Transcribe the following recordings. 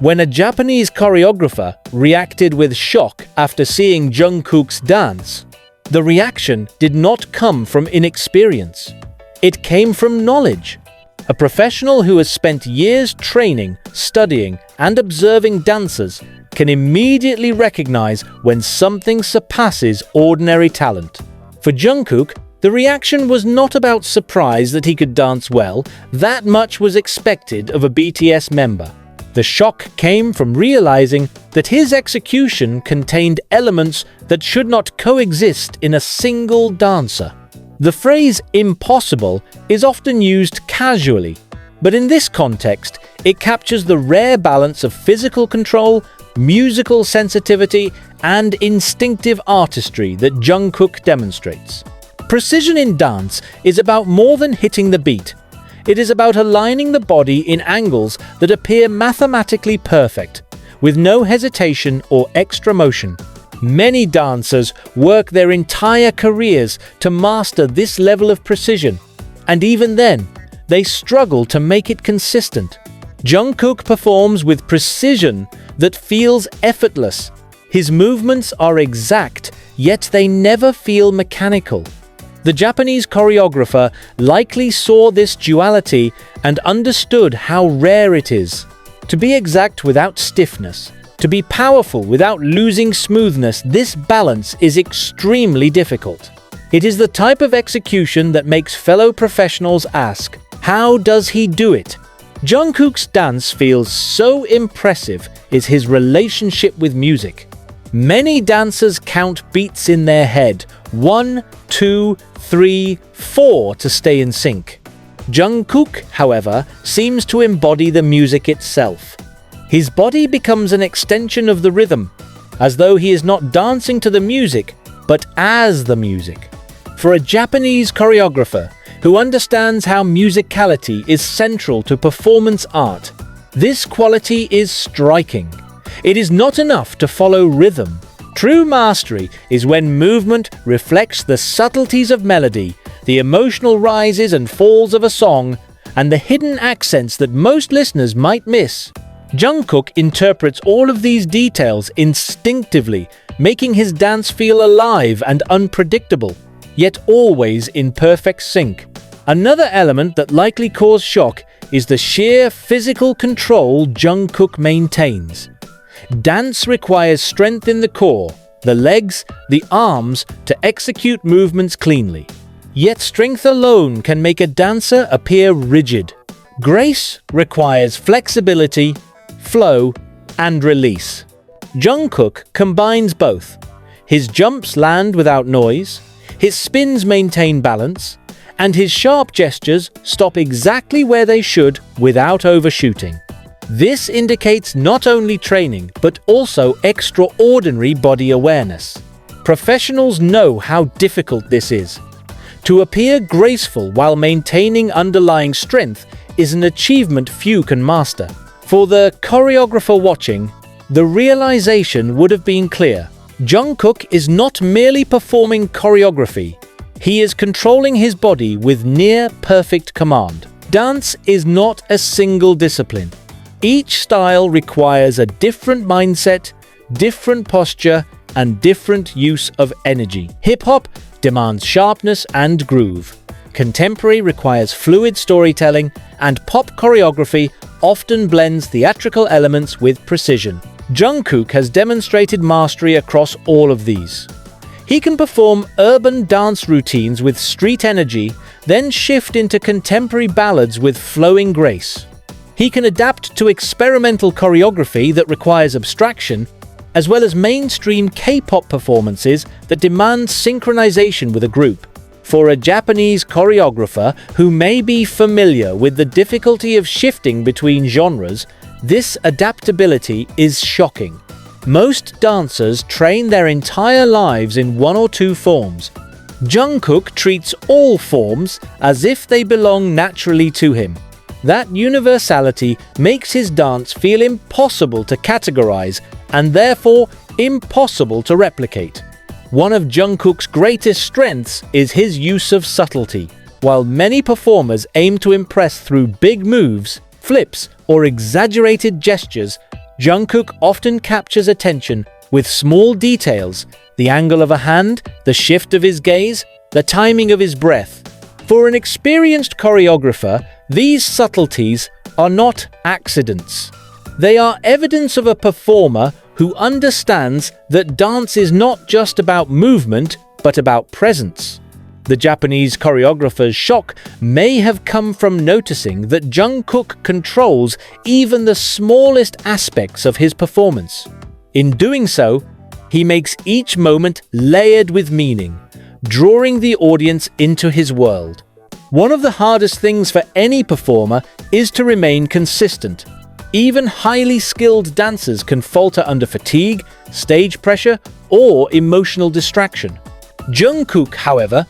When a Japanese choreographer reacted with shock after seeing Jungkook's dance, the reaction did not come from inexperience. It came from knowledge. A professional who has spent years training, studying, and observing dancers can immediately recognize when something surpasses ordinary talent. For Jungkook, the reaction was not about surprise that he could dance well. That much was expected of a BTS member. The shock came from realizing that his execution contained elements that should not coexist in a single dancer. The phrase impossible is often used casually, but in this context, it captures the rare balance of physical control, musical sensitivity, and instinctive artistry that Jungkook demonstrates. Precision in dance is about more than hitting the beat. It is about aligning the body in angles that appear mathematically perfect, with no hesitation or extra motion. Many dancers work their entire careers to master this level of precision, and even then, they struggle to make it consistent. Jungkook performs with precision that feels effortless. His movements are exact, yet they never feel mechanical. The Japanese choreographer likely saw this duality and understood how rare it is. To be exact without stiffness, to be powerful without losing smoothness, this balance is extremely difficult. It is the type of execution that makes fellow professionals ask, how does he do it? Jungkook's dance feels so impressive is his relationship with music. Many dancers count beats in their head, 1, 2, 3, 4 to stay in sync. Jungkook, however, seems to embody the music itself. His body becomes an extension of the rhythm, as though he is not dancing to the music, but as the music. For a Japanese choreographer who understands how musicality is central to performance art, this quality is striking. It is not enough to follow rhythm. True mastery is when movement reflects the subtleties of melody, the emotional rises and falls of a song, and the hidden accents that most listeners might miss. Jungkook interprets all of these details instinctively, making his dance feel alive and unpredictable, yet always in perfect sync. Another element that likely caused shock is the sheer physical control Jungkook maintains. Dance requires strength in the core, the legs, the arms to execute movements cleanly. Yet strength alone can make a dancer appear rigid. Grace requires flexibility, flow, and release. Jungkook combines both. His jumps land without noise, his spins maintain balance, and his sharp gestures stop exactly where they should without overshooting. This indicates not only training, but also extraordinary body awareness. Professionals know how difficult this is. To appear graceful while maintaining underlying strength is an achievement few can master. For the choreographer watching, the realization would have been clear. Jungkook is not merely performing choreography, he is controlling his body with near-perfect command. Dance is not a single discipline. Each style requires a different mindset, different posture, and different use of energy. Hip-hop demands sharpness and groove. Contemporary requires fluid storytelling, and pop choreography often blends theatrical elements with precision. Jungkook has demonstrated mastery across all of these. He can perform urban dance routines with street energy, then shift into contemporary ballads with flowing grace. He can adapt to experimental choreography that requires abstraction, as well as mainstream K-pop performances that demand synchronization with a group. For a Japanese choreographer who may be familiar with the difficulty of shifting between genres, this adaptability is shocking. Most dancers train their entire lives in one or two forms. Jungkook treats all forms as if they belong naturally to him. That universality makes his dance feel impossible to categorize and therefore impossible to replicate. One of Jungkook's greatest strengths is his use of subtlety. While many performers aim to impress through big moves, flips, or exaggerated gestures, Jungkook often captures attention with small details, the angle of a hand, the shift of his gaze, the timing of his breath. For an experienced choreographer, these subtleties are not accidents. They are evidence of a performer who understands that dance is not just about movement, but about presence. The Japanese choreographer's shock may have come from noticing that Jungkook controls even the smallest aspects of his performance. In doing so, he makes each moment layered with meaning, drawing the audience into his world. One of the hardest things for any performer is to remain consistent. Even highly skilled dancers can falter under fatigue, stage pressure, or emotional distraction. Jungkook, however,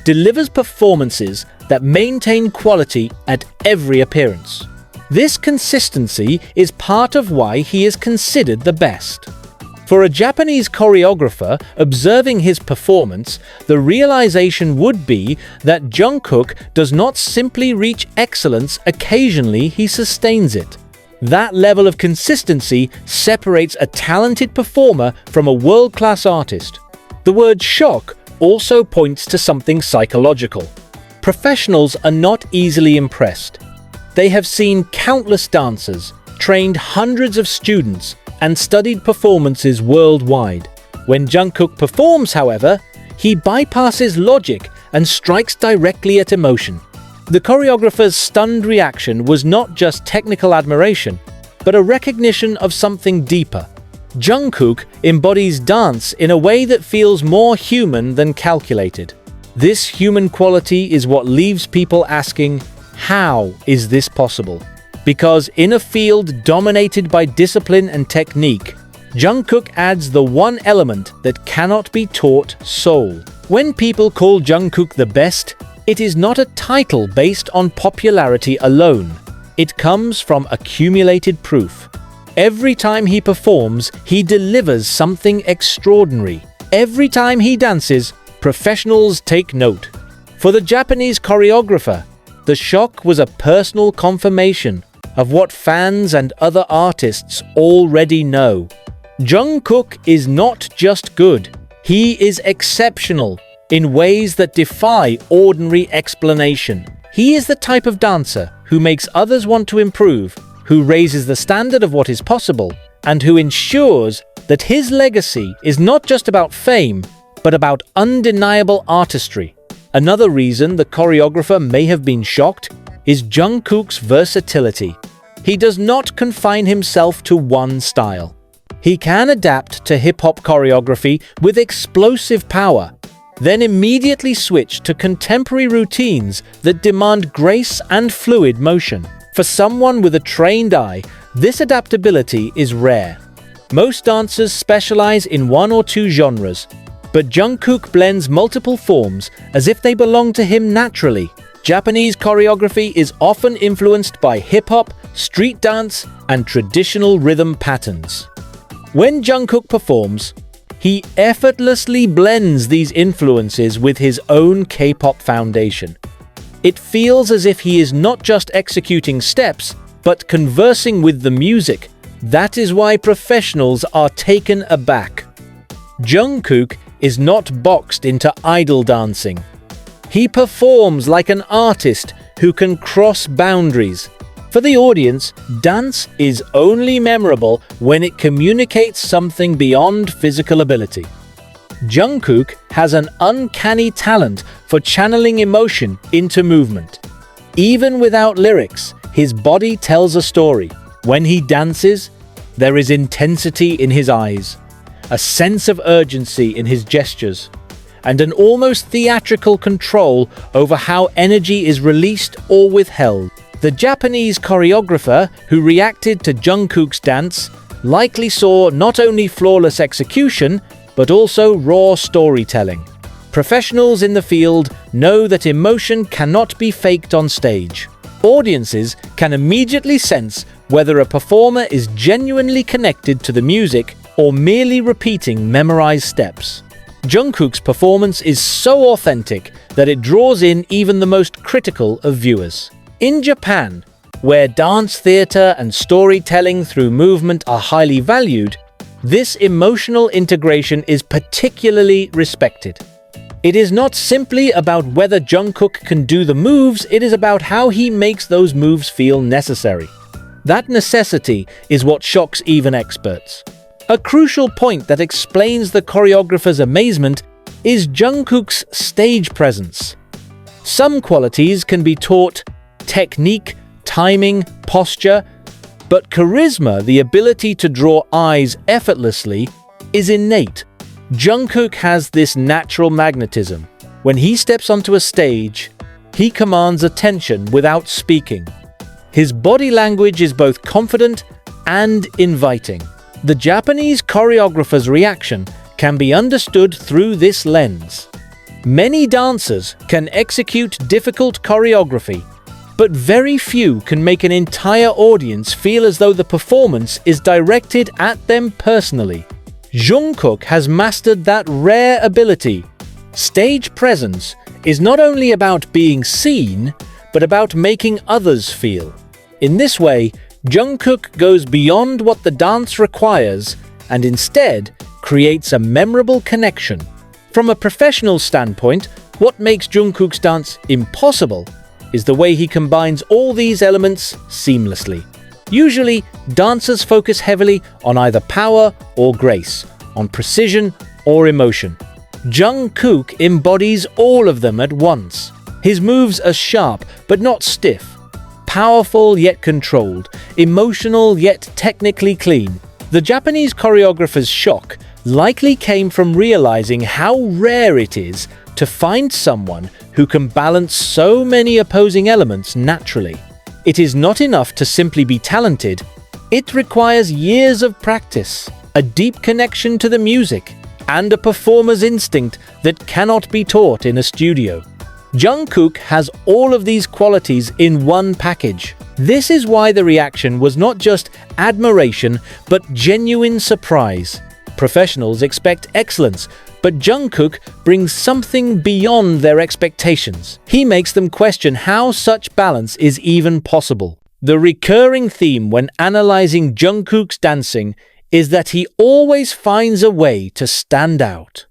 delivers performances that maintain quality at every appearance. This consistency is part of why he is considered the best. For a Japanese choreographer observing his performance, the realization would be that Jungkook does not simply reach excellence, occasionally he sustains it. That level of consistency separates a talented performer from a world-class artist. The word shock also points to something psychological. Professionals are not easily impressed. They have seen countless dancers, trained hundreds of students, and studied performances worldwide. When Jungkook performs, however, he bypasses logic and strikes directly at emotion. The choreographer's stunned reaction was not just technical admiration, but a recognition of something deeper. Jungkook embodies dance in a way that feels more human than calculated. This human quality is what leaves people asking, how is this possible? Because in a field dominated by discipline and technique, Jungkook adds the one element that cannot be taught: soul. When people call Jungkook the best, it is not a title based on popularity alone. It comes from accumulated proof. Every time he performs, he delivers something extraordinary. Every time he dances, professionals take note. For the Japanese choreographer, the shock was a personal confirmation of what fans and other artists already know. Jungkook is not just good, he is exceptional in ways that defy ordinary explanation. He is the type of dancer who makes others want to improve, who raises the standard of what is possible, and who ensures that his legacy is not just about fame, but about undeniable artistry. Another reason the choreographer may have been shocked is Jungkook's versatility. He does not confine himself to one style. He can adapt to hip-hop choreography with explosive power, then immediately switch to contemporary routines that demand grace and fluid motion. For someone with a trained eye, this adaptability is rare. Most dancers specialize in one or two genres, but Jungkook blends multiple forms as if they belong to him naturally. Japanese choreography is often influenced by hip-hop, street dance, and traditional rhythm patterns. When Jungkook performs, he effortlessly blends these influences with his own K-pop foundation. It feels as if he is not just executing steps, but conversing with the music. That is why professionals are taken aback. Jungkook is not boxed into idol dancing. He performs like an artist who can cross boundaries. For the audience, dance is only memorable when it communicates something beyond physical ability. Jungkook has an uncanny talent for channeling emotion into movement. Even without lyrics, his body tells a story. When he dances, there is intensity in his eyes, a sense of urgency in his gestures, and an almost theatrical control over how energy is released or withheld. The Japanese choreographer who reacted to Jungkook's dance likely saw not only flawless execution, but also raw storytelling. Professionals in the field know that emotion cannot be faked on stage. Audiences can immediately sense whether a performer is genuinely connected to the music or merely repeating memorized steps. Jungkook's performance is so authentic that it draws in even the most critical of viewers. In Japan, Where dance theater and storytelling through movement are highly valued, this emotional integration is particularly respected. It is not simply about whether Jungkook can do the moves, it is about how he makes those moves feel necessary. That necessity is what shocks even experts. A crucial point that explains the choreographer's amazement is Jungkook's stage presence. Some qualities can be taught: technique, timing, posture, but charisma, the ability to draw eyes effortlessly, is innate. Jungkook has this natural magnetism. When he steps onto a stage, he commands attention without speaking. His body language is both confident and inviting. The Japanese choreographer's reaction can be understood through this lens. Many dancers can execute difficult choreography, but very few can make an entire audience feel as though the performance is directed at them personally. Jungkook has mastered that rare ability. Stage presence is not only about being seen, but about making others feel. In this way, Jungkook goes beyond what the dance requires and instead creates a memorable connection. From a professional standpoint, what makes Jungkook's dance impossible is the way he combines all these elements seamlessly. Usually, dancers focus heavily on either power or grace, on precision or emotion. Jungkook embodies all of them at once. His moves are sharp but not stiff, powerful yet controlled, emotional yet technically clean. The Japanese choreographer's shock likely came from realizing how rare it is to find someone who can balance so many opposing elements naturally. It is not enough to simply be talented. It requires years of practice, a deep connection to the music, and a performer's instinct that cannot be taught in a studio. Jungkook has all of these qualities in one package. This is why the reaction was not just admiration, but genuine surprise. Professionals expect excellence, but Jungkook brings something beyond their expectations. He makes them question how such balance is even possible. The recurring theme when analyzing Jungkook's dancing is that he always finds a way to stand out.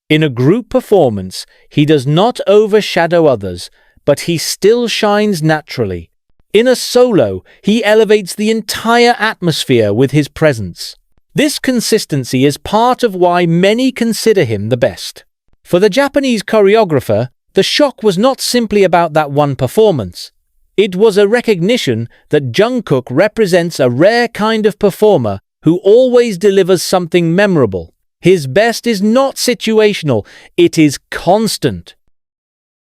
In a group performance, he does not overshadow others, but he still shines naturally. In a solo, he elevates the entire atmosphere with his presence. This consistency is part of why many consider him the best. For the Japanese choreographer, the shock was not simply about that one performance. It was a recognition that Jungkook represents a rare kind of performer who always delivers something memorable. His best is not situational, it is constant.